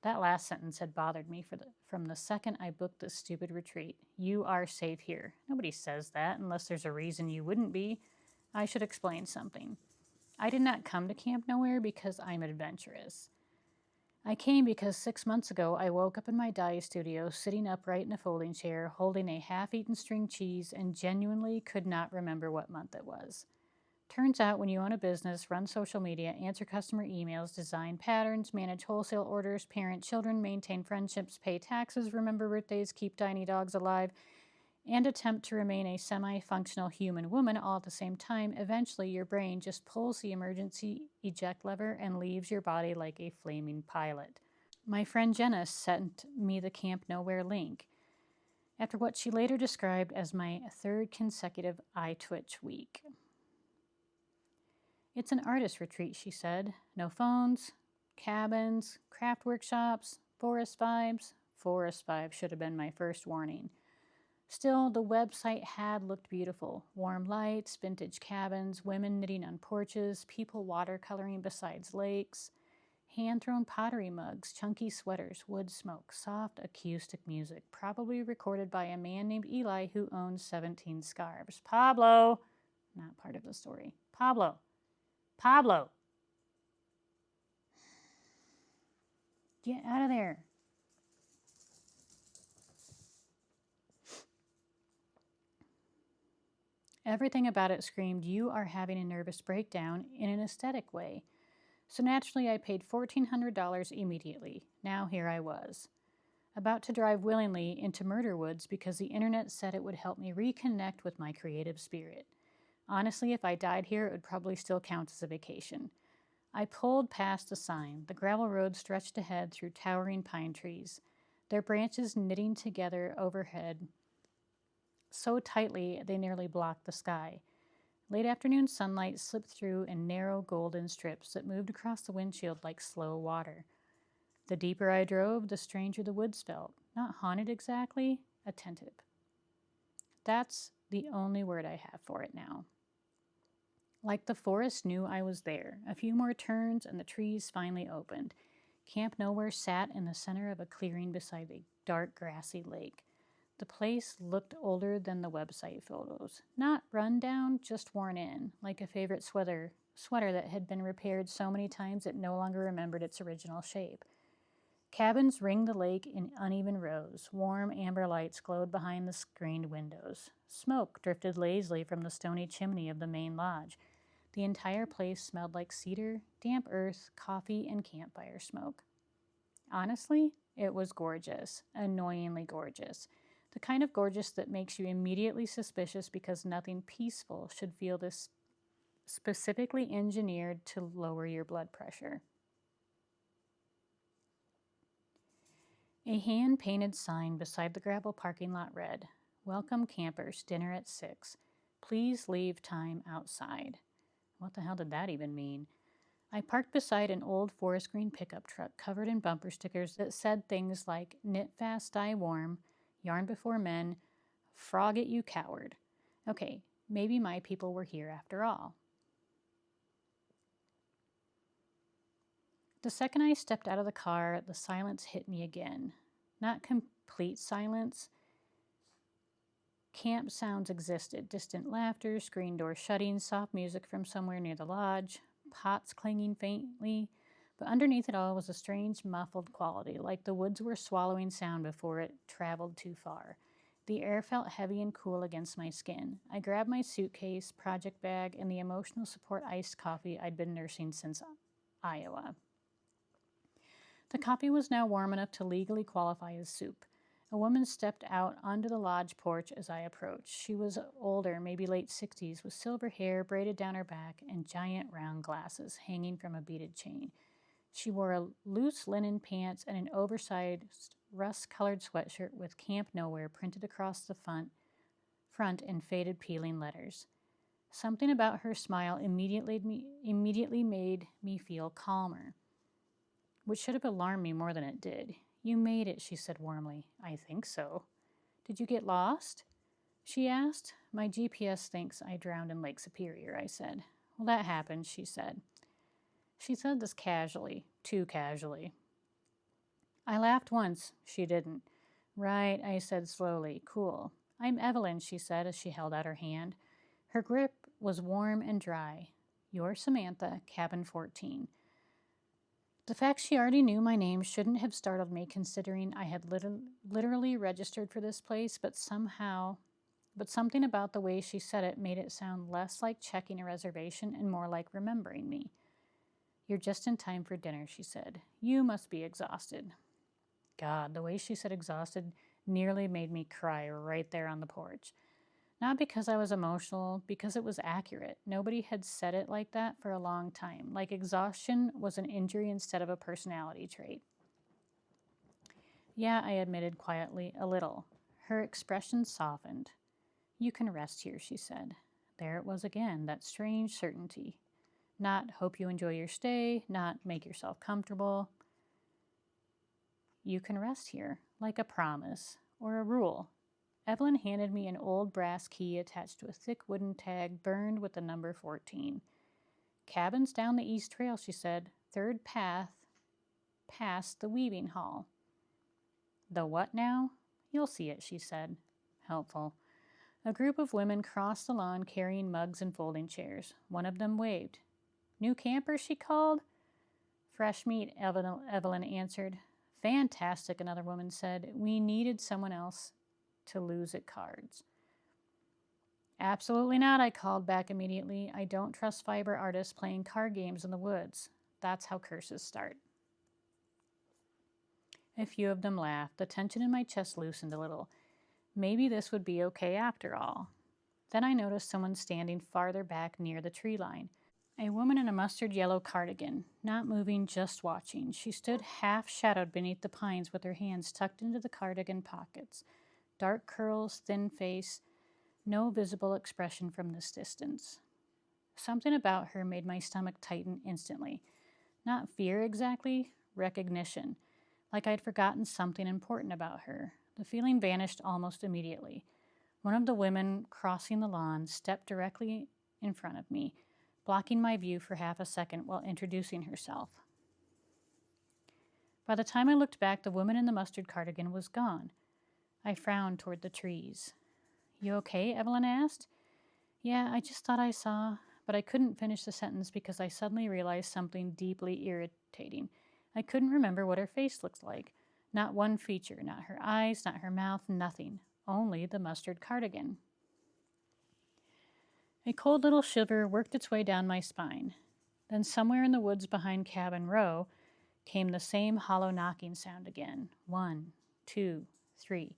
That last sentence had bothered me from the second I booked this stupid retreat. You are safe here. Nobody says that unless there's a reason you wouldn't be. I should explain something. I did not come to Camp Nowhere because I'm adventurous. I came because 6 months ago I woke up in my dye studio, sitting upright in a folding chair, holding a half-eaten string cheese, and genuinely could not remember what month it was. Turns out when you own a business, run social media, answer customer emails, design patterns, manage wholesale orders, parent children, maintain friendships, pay taxes, remember birthdays, keep tiny dogs alive, and attempt to remain a semi-functional human woman all at the same time, eventually your brain just pulls the emergency eject lever and leaves your body like a flaming pilot. My friend Jenna sent me the Camp Nowhere link after what she later described as my third consecutive eye twitch week. It's an artist retreat, she said. No phones, cabins, craft workshops, forest vibes. Forest vibes should have been my first warning. Still, the website had looked beautiful. Warm lights, vintage cabins, women knitting on porches, people watercoloring beside lakes, hand-thrown pottery mugs, chunky sweaters, wood smoke, soft acoustic music, probably recorded by a man named Eli who owns 17 scarves. Pablo! Not part of the story. Pablo! Pablo! Get out of there! Everything about it screamed, you are having a nervous breakdown in an aesthetic way. So naturally, I paid $1,400 immediately. Now here I was, about to drive willingly into murder woods because the internet said it would help me reconnect with my creative spirit. Honestly, if I died here, it would probably still count as a vacation. I pulled past a sign. The gravel road stretched ahead through towering pine trees, their branches knitting together overhead so tightly they nearly blocked the sky. Late afternoon sunlight slipped through in narrow golden strips that moved across the windshield like slow water. The deeper I drove, the stranger the woods felt. Not haunted exactly, attentive. That's the only word I have for it now. Like the forest knew I was there. A few more turns and the trees finally opened. Camp Nowhere sat in the center of a clearing beside a dark grassy lake. The place looked older than the website photos. Not run down, just worn in, like a favorite sweater that had been repaired so many times it no longer remembered its original shape. Cabins ringed the lake in uneven rows. Warm amber lights glowed behind the screened windows. Smoke drifted lazily from the stony chimney of the main lodge. The entire place smelled like cedar, damp earth, coffee, and campfire smoke. Honestly, it was gorgeous, annoyingly gorgeous. The kind of gorgeous that makes you immediately suspicious because nothing peaceful should feel this specifically engineered to lower your blood pressure. A hand-painted sign beside the gravel parking lot read, "Welcome campers, dinner at 6. Please leave time outside." What the hell did that even mean? I parked beside an old forest green pickup truck covered in bumper stickers that said things like, "Knit fast, dye warm," "Yarn before men," "Frog it, you coward." Okay, maybe my people were here after all. The second I stepped out of the car, the silence hit me again. Not complete silence. Camp sounds existed. Distant laughter, screen doors shutting, soft music from somewhere near the lodge, pots clanging faintly. But underneath it all was a strange, muffled quality, like the woods were swallowing sound before it traveled too far. The air felt heavy and cool against my skin. I grabbed my suitcase, project bag, and the emotional support iced coffee I'd been nursing since Iowa. The coffee was now warm enough to legally qualify as soup. A woman stepped out onto the lodge porch as I approached. She was older, maybe late 60s, with silver hair braided down her back and giant round glasses hanging from a beaded chain. She wore a loose linen pants and an oversized rust-colored sweatshirt with Camp Nowhere printed across the front in faded peeling letters. Something about her smile immediately made me feel calmer, which should have alarmed me more than it did. "You made it," she said warmly. "I think so." "Did you get lost?" she asked. "My GPS thinks I drowned in Lake Superior," I said. "Well, that happened," she said. She said this casually, too casually. I laughed once. She didn't. "Right," I said slowly. "Cool. I'm Evelyn," she said as she held out her hand. Her grip was warm and dry. "You're Samantha, cabin 14. The fact she already knew my name shouldn't have startled me, considering I had literally registered for this place, but something about the way she said it made it sound less like checking a reservation and more like remembering me. "You're just in time for dinner," she said. "You must be exhausted." God, the way she said exhausted nearly made me cry right there on the porch. Not because I was emotional, because it was accurate. Nobody had said it like that for a long time, like exhaustion was an injury instead of a personality trait. "Yeah," I admitted quietly, "a little." Her expression softened. "You can rest here," she said. There it was again, that strange certainty. Not hope you enjoy your stay, not make yourself comfortable. You can rest here, like a promise or a rule. Evelyn handed me an old brass key attached to a thick wooden tag burned with the number 14. Cabins down the east trail, she said. Third path past the weaving hall. The what now? You'll see it, she said. Helpful. A group of women crossed the lawn carrying mugs and folding chairs. One of them waved. New campers, she called. Fresh meat, Evelyn answered. Fantastic, another woman said. We needed someone else to lose at cards. Absolutely not, I called back immediately. I don't trust fiber artists playing card games in the woods. That's how curses start. A few of them laughed. The tension in my chest loosened a little. Maybe this would be okay after all. Then I noticed someone standing farther back near the tree line. A woman in a mustard yellow cardigan, not moving, just watching. She stood half-shadowed beneath the pines with her hands tucked into the cardigan pockets. Dark curls, thin face, no visible expression from this distance. Something about her made my stomach tighten instantly. Not fear exactly, recognition. Like I'd forgotten something important about her. The feeling vanished almost immediately. One of the women crossing the lawn stepped directly in front of me, blocking my view for half a second while introducing herself. By the time I looked back, the woman in the mustard cardigan was gone. I frowned toward the trees. You okay? Evelyn asked. Yeah, I just thought I saw, but I couldn't finish the sentence because I suddenly realized something deeply irritating. I couldn't remember what her face looked like. Not one feature, not her eyes, not her mouth, nothing. Only the mustard cardigan. A cold little shiver worked its way down my spine. Then somewhere in the woods behind Cabin Row came the same hollow knocking sound again. 1, 2, 3.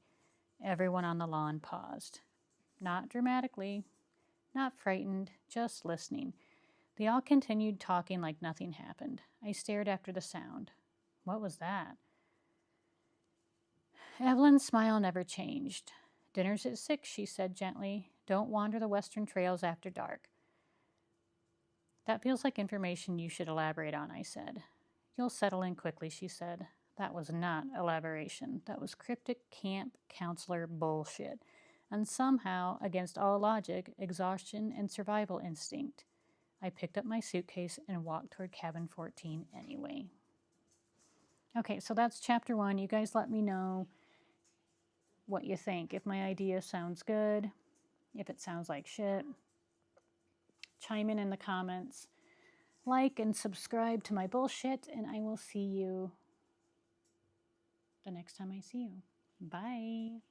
Everyone on the lawn paused. Not dramatically, not frightened, just listening. They all continued talking like nothing happened. I stared after the sound. What was that? Evelyn's smile never changed. Dinner's at 6, she said gently. Don't wander the western trails after dark. That feels like information you should elaborate on, I said. You'll settle in quickly, she said. That was not elaboration. That was cryptic camp counselor bullshit. And somehow, against all logic, exhaustion and survival instinct, I picked up my suitcase and walked toward cabin 14 anyway. Okay, so that's chapter 1. You guys let me know what you think. If my idea sounds good, if it sounds like shit, chime in the comments. Like and subscribe to my bullshit, and I will see you the next time I see you. Bye.